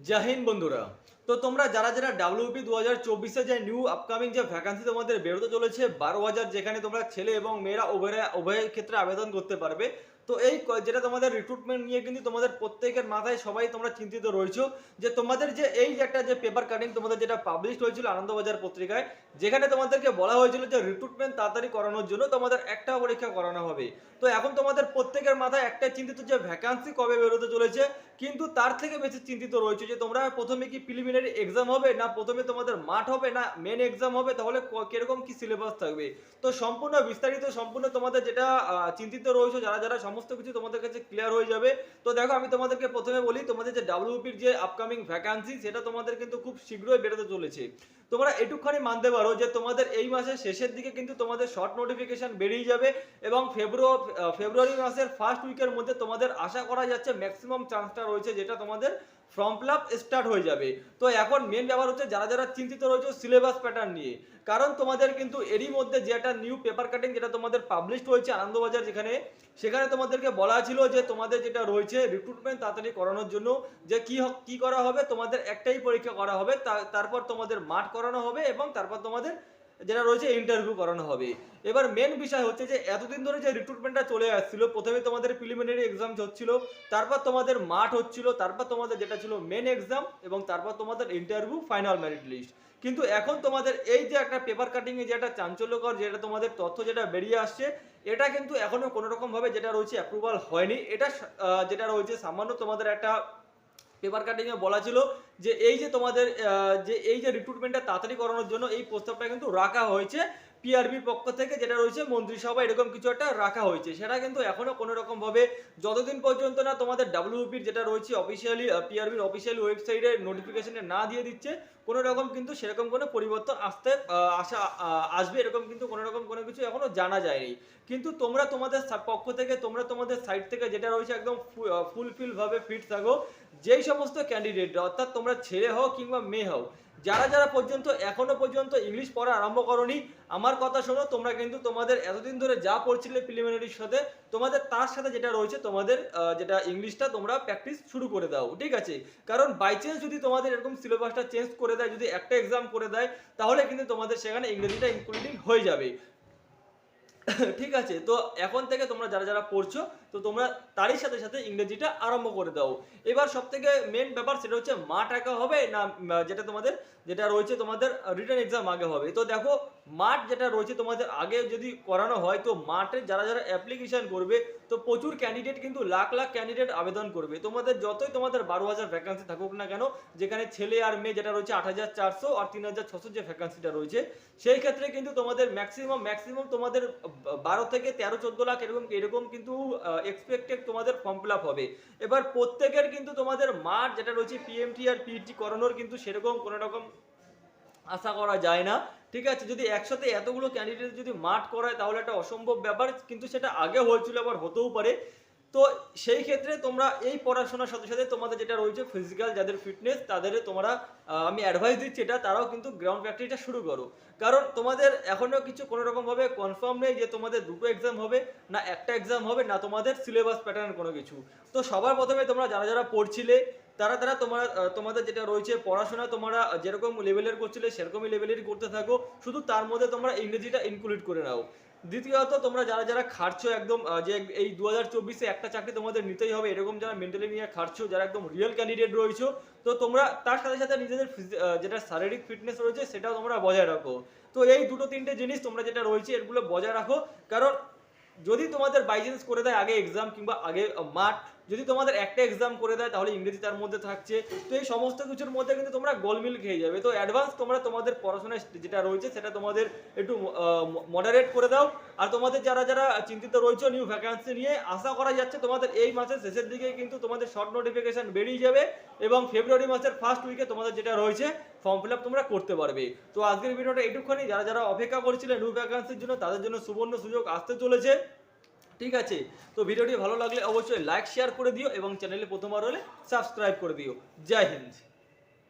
জয় হিন্দ বন্ধুরা। তো তোমরা যারা যারা ডাব্লিউপি 2024 যে নিউ আপকামিং যে ভ্যাকান্সি তোমাদের বেরোতে চলেছে 12,000, যেখানে তোমরা ছেলে এবং মেয়েরা উভয়ের ক্ষেত্রে আবেদন করতে পারবে। তো এই যেটা তোমাদের রিক্রুটমেন্ট নিয়ে কিন্তু তোমাদের প্রত্যেকের মাথায় সবাই তোমরা চিন্তিত রয়েছো যে তোমাদের যে এই যে একটা যে পেপার কাটিং তোমাদের যেটা পাবলিশ হয়েছিল আনন্দবাজার পত্রিকায়, যেখানে তোমাদেরকে বলা হয়েছিল যে রিক্রুটমেন্ট তাড়াতাড়ি করানোর জন্য তোমাদের একটা পরীক্ষা করানো হবে। তো এখন তোমাদের প্রত্যেকের মাথায় একটাই চিন্তিত যে ভ্যাকান্সি কবে বেরোতে চলেছে, কিন্তু তার থেকে বেশি চিন্তিত রয়েছে যে তোমরা প্রথমে কি প্রিলিমিনারি এক্সাম হবে, না প্রথমে তোমাদের মাঠ হবে, না মেন এক্সাম হবে, তাহলে কিরকম কি সিলেবাস থাকবে। তো সম্পূর্ণ বিস্তারিত সম্পূর্ণ তোমাদের যেটা চিন্তিত রয়েছে যারা যারা সমস্ত কিছু তোমাদের কাছে ক্লিয়ার হয়ে যাবে। তো দেখো, আমি তোমাদেরকে প্রথমে বলি, তোমাদের যে ডাব্লিউপির যে আপকামিং ভ্যাকান্সি সেটা তোমাদের কিন্তু খুব শীঘ্রই বেরোতে চলেছে। তোমরা এটুকখানি মানতে পারো যে তোমাদের এই মাসের শেষের দিকে কিন্তু তোমাদের শর্ট নোটিফিকেশন বেরিয়ে যাবে এবং ফেব্রুয়ারি মাসের ফার্স্ট উইকের মধ্যে তোমাদের আশা করা যাচ্ছে ম্যাক্সিমাম চান্সটা রয়েছে যেটা তোমাদের ফর্ম ফিল আপ স্টার্ট হয়ে যাবে। তো এখন মেন ব্যাপার হচ্ছে যারা যারা চিন্তিত রয়েছে সিলেবাস প্যাটার্ন নিয়ে, কারণ তোমাদের কিন্তু এরই মধ্যে যে একটা নিউ পেপার কাটিং যেটা তোমাদের পাবলিশ হয়েছে আনন্দবাজার, সেখানে তোমাদেরকে বলা ছিল যে তোমাদের যেটা রয়েছে রিক্রুটমেন্ট তাড়াতাড়ি করানোর জন্য যে কি করা হবে, তোমাদের একটাই পরীক্ষা করা হবে, তারপর তোমাদের মাঠ করানো হবে এবং তারপর তোমাদের যেটা রয়েছে ইন্টারভিউ করানো হবে। এবার মেন বিষয় হচ্ছে যে এতদিন ধরে যে রিক্রুটমেন্টটা চলে আসছিল, প্রথমে তোমাদের প্রিলিমিনারি এক্সাম হচ্ছিল, তারপর তোমাদের মাঠ হচ্ছিল, তারপর তোমাদের যেটা ছিল মেন এক্সাম এবং তারপর তোমাদের ইন্টারভিউ ফাইনাল মেরিট লিস্ট। কিন্তু এখন তোমাদের এই যে একটা পেপার কাটিং এ যে একটা চাঞ্চল্যকর যেটা তোমাদের তথ্য যেটা বেরিয়ে আসছে, এটা কিন্তু এখনো কোনো রকম ভাবে যেটা রয়েছে অ্যাপ্রুভাল হয়নি। এটা যেটা রয়েছে সামান্য তোমাদের একটা পেপার কাটিং এ বলা ছিল যে এই যে তোমাদের যে এই যে রিক্রুটমেন্টটা তাড়াতাড়ি করানোর জন্য এই প্রস্তাবটা কিন্তু রাখা হয়েছে পিআরবির পক্ষ থেকে, যেটা রয়েছে মন্ত্রিসভা এরকম কিছু একটা রাখা হয়েছে। সেটা কিন্তু এখনো কোনো রকম ভাবে যতদিন পর্যন্ত না তোমাদের ডাব্লিউপির যেটা রয়েছে অফিসিয়ালি পিআরবির অফিসিয়ালি ওয়েবসাইটে নোটিফিকেশনে না দিয়ে দিচ্ছে, কোনো রকম কিন্তু সেরকম কোনো পরিবর্তন আসবে এরকম কিন্তু কোনো রকম কোনো কিছু এখনো জানা যায়নি। কিন্তু তোমরা তোমাদের পক্ষ থেকে তোমরা তোমাদের সাইড থেকে যেটা রয়েছে একদম ফুলফিল ভাবে ফিট থাকো। যেই সমস্ত ক্যান্ডিডেট অর্থাৎ তোমরা ছেলে হও কিংবা মেয়ে হও, যারা যারা পর্যন্ত এখনো পর্যন্ত ইংলিশ পড়া আরম্ভ করনি, আমার কথা শোনো, তোমরা কিন্তু তোমাদের এতদিন ধরে যা পড়ছিলে প্রিলিমিনারির সাথে তোমাদের তার সাথে যেটা রয়েছে তোমাদের যেটা ইংলিশটা তোমরা প্র্যাকটিস শুরু করে দাও, ঠিক আছে? কারণ বাই চান্স যদি তোমাদের এরকম সিলেবাসটা চেঞ্জ করে দেয়, যদি একটা এক্সাম করে দেয়, তাহলে কিন্তু তোমাদের সেখানে ইংরেজিটা ইনক্লুডিং হয়ে যাবে। ঠিক আছে? তো এখন থেকে তোমরা যারা যারা পড়ছো, তো তোমরা তারই সাথে সাথে ইংরেজিটা আরম্ভ করে দাও। এবার সব থেকে মেন ব্যাপার সেটা হচ্ছে মাঠ একা হবে না যেটা তোমাদের যেটা রয়েছে তোমাদের রিটেন এক্সাম আগে হবে। তো দেখো, মাঠ যেটা রয়েছে তোমাদের আগে যদি করানো হয়, তো মাঠে যারা যারা অ্যাপ্লিকেশন করবে, তো প্রচুর ক্যান্ডিডেট কিন্তু লাখ লাখ ক্যান্ডিডেট আবেদন করবে। তোমাদের যতই তোমাদের 12,000 ভ্যাকান্সি থাকুক না কেন, যেখানে ছেলে আর মেয়ে যেটা রয়েছে 8,400 আর 3,600 যে ভ্যাকান্সিটা রয়েছে, সেই ক্ষেত্রে কিন্তু তোমাদের ম্যাক্সিমাম তোমাদের 12 থেকে 13-14 লাখ এরকম এরকম কিন্তু এক্সপেক্টেড তোমাদের ফর্ম ফিল আপ হবে। এবার প্রত্যেকের কিন্তু তোমাদের মাঠ যেটা রয়েছে পিএমটি আর পিইটি করানোর কিন্তু সেরকম কোনো রকম আশা করা যায় না। ঠিক আছে? যদি একসাথে এতগুলো ক্যান্ডিডেট যদি মাঠ করায় তাহলে একটা অসম্ভব ব্যাপার, কিন্তু সেটা আগে হয়েছিল, আবার হতেও পারে। তো সেই ক্ষেত্রে তোমরা এই পড়াশোনার সাথে সাথে তোমাদের যেটা রয়েছে ফিজিক্যাল যাদের ফিটনেস, তাদের তোমরা আমি অ্যাডভাইস দিচ্ছি এটা, তারাও কিন্তু গ্রাউন্ড প্র্যাকটিসটা শুরু করো। কারণ তোমাদের এখনো কিছু কোনো রকম ভাবে কনফার্ম নেই যে তোমাদের দুটো এক্সাম হবে না একটা এক্সাম হবে, না তোমাদের সিলেবাস প্যাটার্ন কোনো কিছু। তো সবার প্রথমে তোমরা যারা যারা পড়ছিলে, তারা তারা তোমরা তোমাদের যেটা রয়েছে পড়াশোনা তোমরা যেরকম লেভেলের করছিলে সেরকমই লেভেলেরই করতে থাকো, শুধু তার মধ্যে তোমরা ইংরেজিটা ইনক্লুড করে নাও। দ্বিতীয়ত, তোমরা যারা যারা খাটছো একদম যে এই 2024-এ একটা চাকরি তোমাদের নিতেই হবে এরকম যারা মেন্টালি নিয়ে খাটছো, যারা একদম রিয়েল ক্যান্ডিডেট রয়েছো, তো তোমরা তার সাথে সাথে নিজেদের যেটা শারীরিক ফিটনেস রয়েছে সেটাও তোমরা বজায় রাখো। তো এই দুটো তিনটে জিনিস তোমরা যেটা রয়েছে এগুলো বজায় রাখো। কারণ যদি তোমাদের বাই চান্স করে দেয় আগে এক্সাম কিংবা আগে মাঠ, যদি তোমাদের একটা এক্সাম করে দেয় তাহলে ইংরেজি তার মধ্যে থাকছে, তো এই সমস্ত কিছুর মধ্যে কিন্তু তোমরা গোলমিল খেয়ে যাবে। তো অ্যাডভান্স তোমরা তোমাদের পড়াশোনায় যেটা রয়েছে সেটা তোমাদের একটু মডারেট করে দাও। আর তোমাদের যারা যারা চিন্তিত রয়েছে নিউ ভ্যাকান্সি নিয়ে, আশা করা যাচ্ছে তোমাদের এই মাসের শেষের দিকে কিন্তু তোমাদের শর্ট নোটিফিকেশন বেরিয়ে যাবে এবং ফেব্রুয়ারি মাসের ফার্স্ট উইকে তোমাদের যেটা রয়েছে ফর্ম ফিল আপ তোমরা করতে পারবে। তো আজকের ভিডিওটা এইটুকুখানি। যারা যারা অপেক্ষা করছিলেন নিউ ভ্যাকান্সির জন্য, তাদের জন্য সুবর্ণ সুযোগ আসতে চলেছে, ঠিক আছে? তো ভিডিওটি ভালো লাগলে অবশ্যই লাইক শেয়ার করে দিও এবং চ্যানেলে প্রথমবার হলে সাবস্ক্রাইব করে দিও। জয় হিন্দ।